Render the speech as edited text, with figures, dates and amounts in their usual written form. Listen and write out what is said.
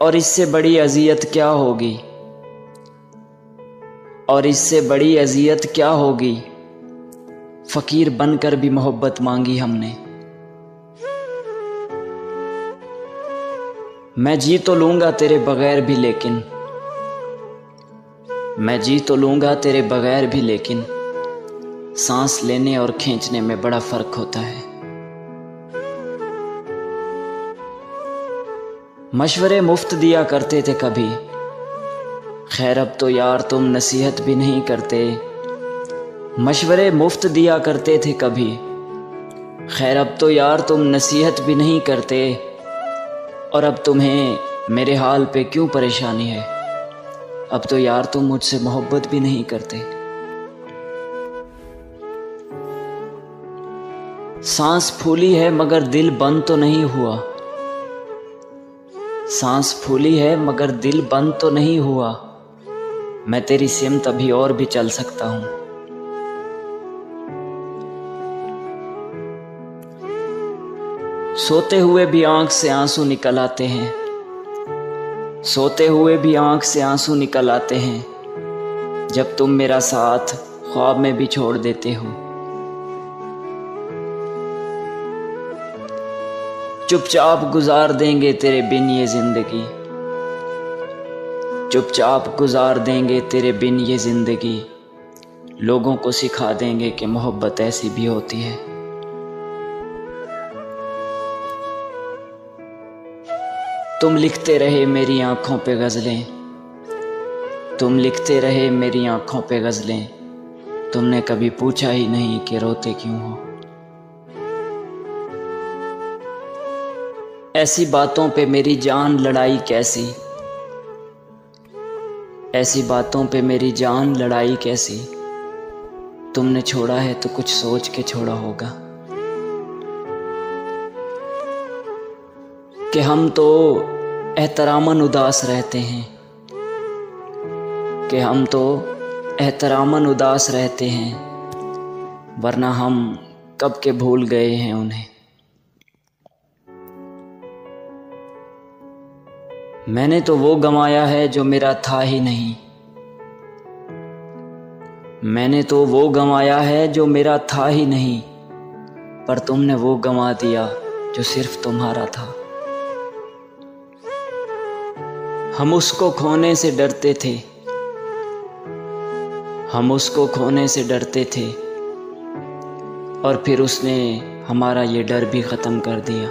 और इससे बड़ी अजियत क्या होगी, और इससे बड़ी अजियत क्या होगी। फ़कीर बनकर भी मोहब्बत मांगी हमने। मैं जी तो लूँगा तेरे बगैर भी लेकिन, मैं जी तो लूँगा तेरे बगैर भी लेकिन, सांस लेने और खींचने में बड़ा फ़र्क होता है। मशवरे मुफ्त दिया करते थे कभी, खैर अब तो यार तुम नसीहत भी नहीं करते। मशवरे मुफ्त दिया करते थे कभी, खैर अब तो यार तुम नसीहत भी नहीं करते। और अब तुम्हें मेरे हाल पे क्यों परेशानी है, अब तो यार तुम मुझसे मोहब्बत भी नहीं करते। सांस फूली है मगर दिल बंद तो नहीं हुआ, सांस फूली है मगर दिल बंद तो नहीं हुआ। मैं तेरी सिमत अभी और भी चल सकता हूँ। सोते हुए भी आंख से आंसू निकल आते हैं, सोते हुए भी आंख से आंसू निकल आते हैं, जब तुम मेरा साथ ख्वाब में भी छोड़ देते हो। चुपचाप गुजार देंगे तेरे बिन ये जिंदगी, चुपचाप गुजार देंगे तेरे बिन ये जिंदगी। लोगों को सिखा देंगे कि मोहब्बत ऐसी भी होती है। तुम लिखते रहे मेरी आंखों पे गज़लें, तुम लिखते रहे मेरी आंखों पे गज़लें, तुमने कभी पूछा ही नहीं कि रोते क्यों हो। ऐसी बातों पे मेरी जान लड़ाई कैसी, ऐसी बातों पे मेरी जान लड़ाई कैसी। तुमने छोड़ा है तो कुछ सोच के छोड़ा होगा कि हम तो एहतरामन उदास रहते हैं, कि हम तो एहतरामन उदास रहते हैं, वरना हम कब के भूल गए हैं उन्हें। मैंने तो वो गंवाया है जो मेरा था ही नहीं, मैंने तो वो गंवाया है जो मेरा था ही नहीं, पर तुमने वो गंवा दिया जो सिर्फ तुम्हारा था। हम उसको खोने से डरते थे, हम उसको खोने से डरते थे, और फिर उसने हमारा ये डर भी ख़त्म कर दिया।